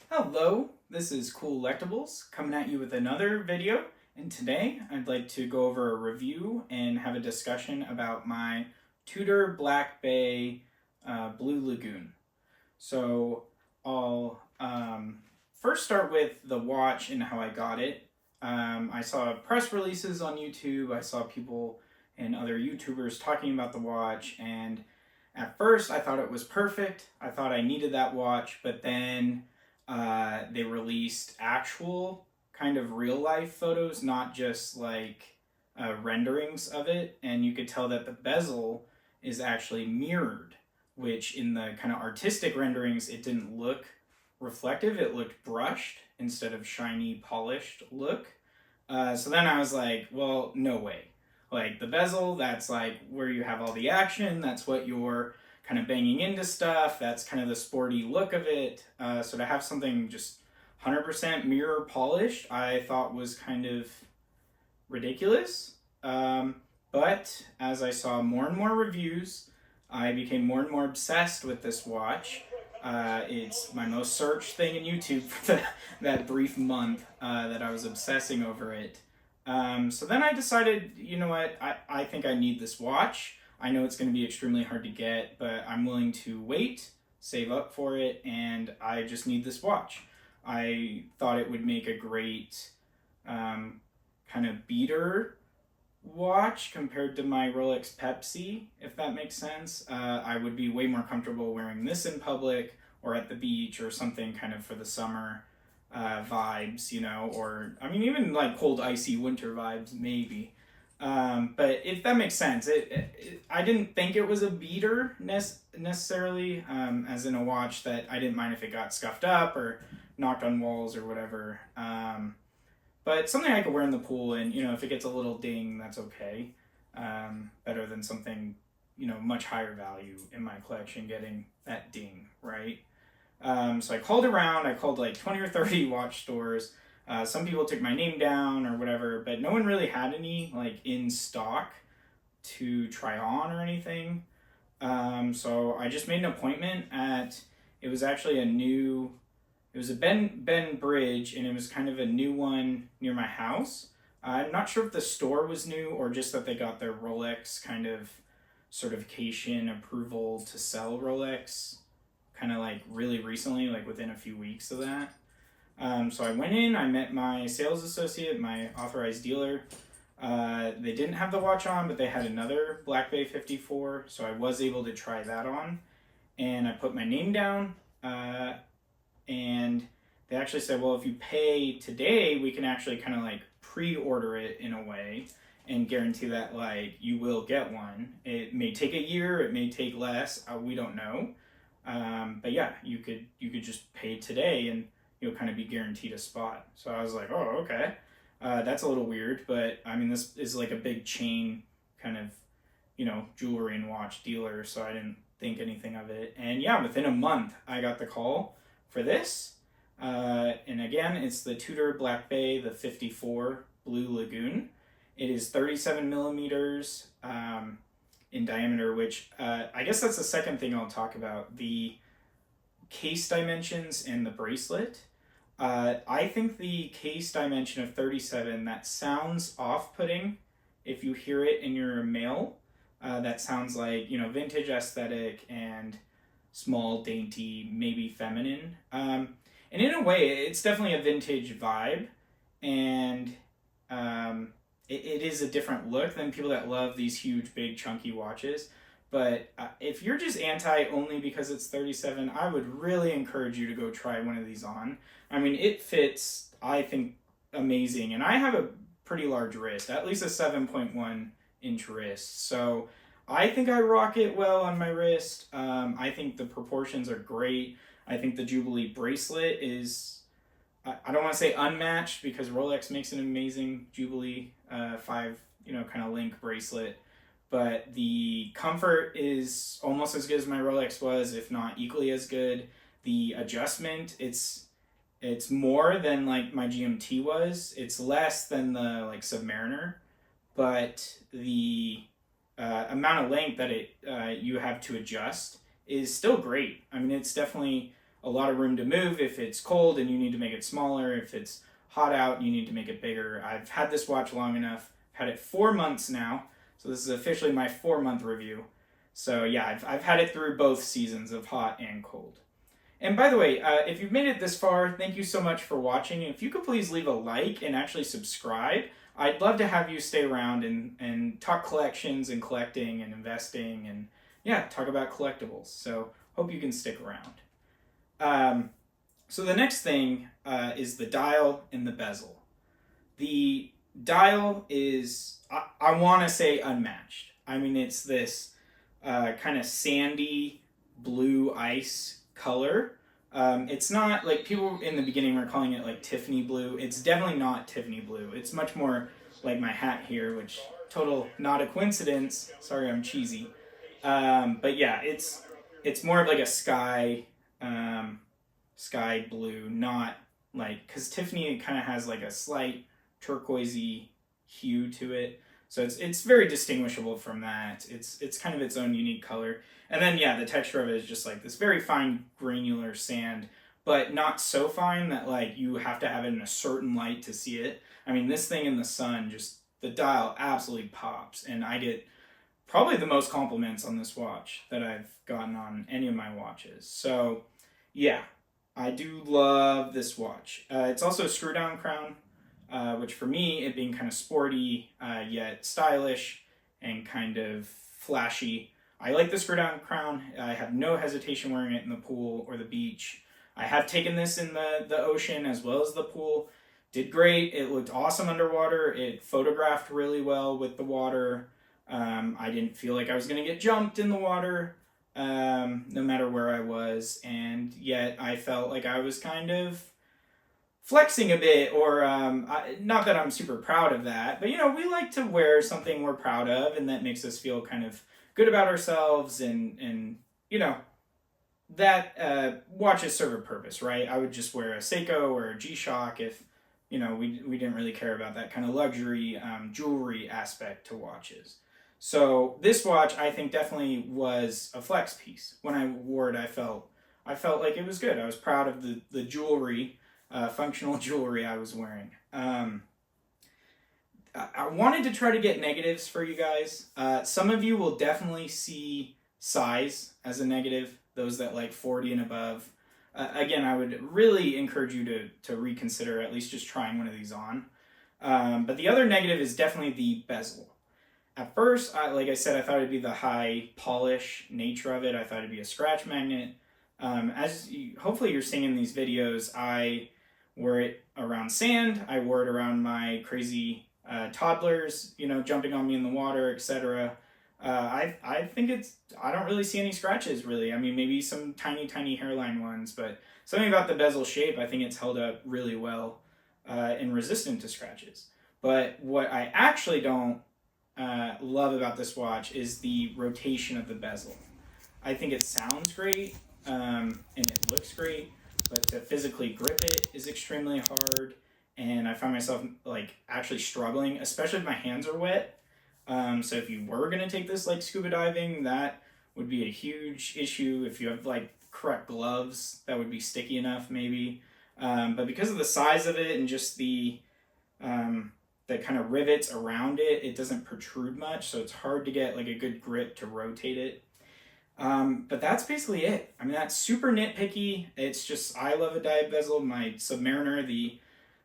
Hello, this is Cool Lectables coming at you with another video, and today I'd like to go over a review and have a discussion about my Tudor Black Bay Blue Lagoon. So I'll first start with the watch and how I got it. I saw press releases on YouTube, I saw people and other YouTubers talking about the watch, and at first I thought it was perfect. I thought I needed that watch, but then they released actual kind of real life photos, not just like renderings of it, and you could tell that the bezel is actually mirrored, which in the kind of artistic renderings it didn't look reflective, it looked brushed instead of shiny polished look. So then I was like, well, no way. Like the bezel, that's like where you have all the action, that's what you're kind of banging into stuff. That's kind of the sporty look of it. So to have something just 100% mirror polished, I thought was kind of ridiculous. But as I saw more and more reviews, I became more and more obsessed with this watch. It's my most searched thing in YouTube for that brief month that I was obsessing over it. So then I decided, you know what, I think I need this watch. I know it's going to be extremely hard to get, but I'm willing to wait, save up for it, and I just need this watch. I thought it would make a great kind of beater watch compared to my Rolex Pepsi, if that makes sense. I would be way more comfortable wearing this in public or at the beach or something kind of for the summer vibes, you know, or I mean, even like cold, icy winter vibes, maybe. But if that makes sense, I didn't think it was a beater necessarily, as in a watch that I didn't mind if it got scuffed up or knocked on walls or whatever. But something I could wear in the pool, and you know, if it gets a little ding, that's okay. Better than something, you know, much higher value in my collection getting that ding, right? So I called around. I called like 20 or 30 watch stores. Some people took my name down or whatever, but no one really had any like in stock to try on or anything. So I just made an appointment at. It was actually a new. It was a Ben Bridge, and it was kind of a new one near my house. I'm not sure if the store was new or just that they got their Rolex kind of certification approval to sell Rolex, kind of like really recently, like within a few weeks of that. So I went in, I met my sales associate, my authorized dealer. They didn't have the watch on, but they had another Black Bay 54, so I was able to try that on. And I put my name down, and they actually said, well, if you pay today, we can actually kind of like pre-order it in a way and guarantee that like you will get one. It may take a year, it may take less, we don't know. But yeah, you could just pay today and you'll kind of be guaranteed a spot. So I was like, oh, okay. That's a little weird, but I mean, this is like a big chain kind of, you know, jewelry and watch dealer, so I didn't think anything of it. And yeah, within a month, I got the call for this. And again, it's the Tudor Black Bay, the 54 Blue Lagoon. It is 37 millimeters in diameter, which I guess that's the second thing I'll talk about. The case dimensions and the bracelet. I think the case dimension of 37, that sounds off-putting if you hear it in your male. That sounds like, you know, vintage aesthetic and small, dainty, maybe feminine. And in a way, it's definitely a vintage vibe, and it is a different look than people that love these huge, big, chunky watches. But if you're just anti only because it's 37, I would really encourage you to go try one of these on. I mean, it fits, I think, amazing. And I have a pretty large wrist, at least a 7.1 inch wrist. So I think I rock it well on my wrist. I think the proportions are great. I think the Jubilee bracelet is, I don't want to say unmatched because Rolex makes an amazing Jubilee 5, you know, kind of link bracelet. But the comfort is almost as good as my Rolex was, if not equally as good. The adjustment, it's more than like my GMT was. It's less than the like Submariner, but the amount of length that you have to adjust is still great. I mean, it's definitely a lot of room to move if it's cold and you need to make it smaller. If it's hot out and you need to make it bigger. I've had this watch long enough. I've had it 4 months now. So this is officially my 4-month review. So yeah, I've had it through both seasons of hot and cold. And by the way, if you've made it this far, thank you so much for watching. If you could please leave a like and actually subscribe, I'd love to have you stay around and talk collections and collecting and investing and yeah, talk about collectibles. So hope you can stick around. So the next thing is the dial and the bezel. The dial is, I want to say, unmatched. I mean, it's this kind of sandy blue ice color. It's not like people in the beginning were calling it like Tiffany blue. It's definitely not Tiffany blue. It's much more like my hat here, which total not a coincidence. Sorry, I'm cheesy. But yeah, it's more of like a sky blue, not like, because Tiffany kind of has like a slight turquoisey hue to it. So it's very distinguishable from that. It's kind of its own unique color. And then, yeah, the texture of it is just like this very fine granular sand, but not so fine that like you have to have it in a certain light to see it. I mean, this thing in the sun, just the dial absolutely pops. And I get probably the most compliments on this watch that I've gotten on any of my watches. So yeah, I do love this watch. It's also a screw down crown, which for me, it being kind of sporty, yet stylish and kind of flashy, I like the screw down crown. I have no hesitation wearing it in the pool or the beach. I have taken this in the ocean as well as the pool. Did great. It looked awesome underwater. It photographed really well with the water. I didn't feel like I was going to get jumped in the water, no matter where I was. And yet I felt like I was kind of flexing a bit, or not that I'm super proud of that, but you know, we like to wear something we're proud of and that makes us feel kind of good about ourselves, and you know, that watches serve a purpose, right? I would just wear a Seiko or a G-Shock if, you know, we didn't really care about that kind of luxury jewelry aspect to watches. So this watch, I think, definitely was a flex piece. When I wore it, I felt like it was good. I was proud of the jewelry, functional jewelry I was wearing. I wanted to try to get negatives for you guys. Some of you will definitely see size as a negative, those that like 40 and above. Again, I would really encourage you to reconsider at least just trying one of these on. But the other negative is definitely the bezel. At first, like I said, I thought it'd be the high polish nature of it. I thought it'd be a scratch magnet. Hopefully you're seeing in these videos, I wore it around sand. I wore it around my crazy toddlers, you know, jumping on me in the water, etc. I think I don't really see any scratches, really. I mean, maybe some tiny hairline ones, but something about the bezel shape, I think it's held up really well and resistant to scratches. But what I actually don't love about this watch is the rotation of the bezel. I think it sounds great and it looks great, but to physically grip it is extremely hard. And I find myself like actually struggling, especially if my hands are wet. So if you were going to take this like scuba diving, that would be a huge issue. If you have like correct gloves, that would be sticky enough maybe. But because of the size of it and just the kind of rivets around it, it doesn't protrude much. So it's hard to get like a good grip to rotate it. But that's basically it. I mean, that's super nitpicky. It's just, I love a dive bezel. My Submariner, the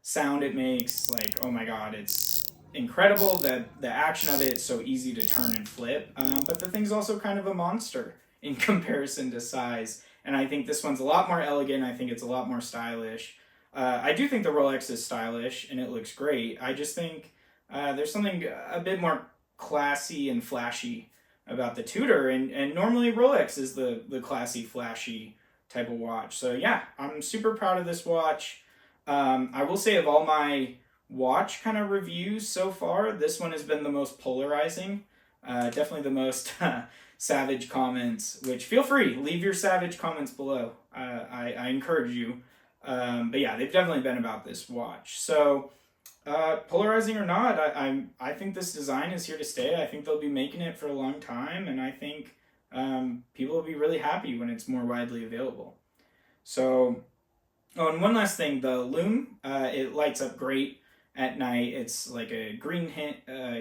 sound it makes, like, oh my god, it's incredible. The action of it is so easy to turn and flip, but the thing's also kind of a monster in comparison to size, and I think this one's a lot more elegant. I think it's a lot more stylish. I do think the Rolex is stylish and it looks great. I just think there's something a bit more classy and flashy about the Tudor, and normally Rolex is the classy, flashy type of watch. So yeah, I'm super proud of this watch. I will say, of all my watch kind of reviews so far, this one has been the most polarizing. Definitely the most savage comments, which feel free, leave your savage comments below. I encourage you. But yeah, they've definitely been about this watch. So polarizing or not, I think this design is here to stay. I think they'll be making it for a long time, and I think people will be really happy when it's more widely available. So, oh, and one last thing, the lume, it lights up great at night. It's like a green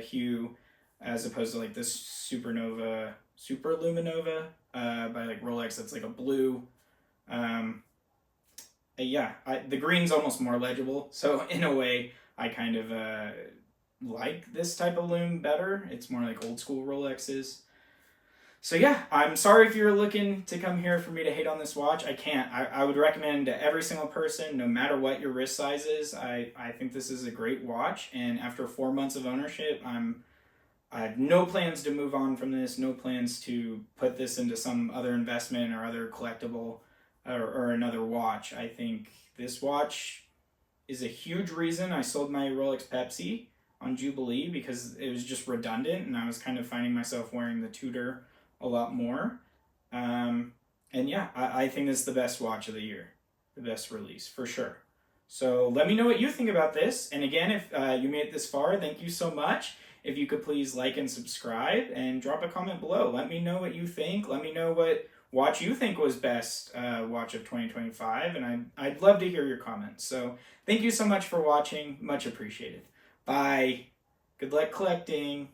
hue as opposed to like this supernova, super luminova by like Rolex that's like a blue. Um, yeah, the green's almost more legible. So in a way, I kind of like this type of lume better. It's more like old school Rolexes. So yeah, I'm sorry if you're looking to come here for me to hate on this watch. I can't. I would recommend to every single person, no matter what your wrist size is. I think this is a great watch, and after 4 months of ownership, I have no plans to move on from this. No plans to put this into some other investment or other collectible or another watch. I think this watch is a huge reason I sold my Rolex Pepsi on Jubilee because it was just redundant, and I was kind of finding myself wearing the Tudor a lot more. And yeah, I think this is the best watch of the year, the best release for sure. So let me know what you think about this. And again, if you made it this far, thank you so much. If you could please like and subscribe and drop a comment below. Let me know what you think. Let me know what watch you think was best watch of 2025. And I'd love to hear your comments. So thank you so much for watching. Much appreciated. Bye. Good luck collecting.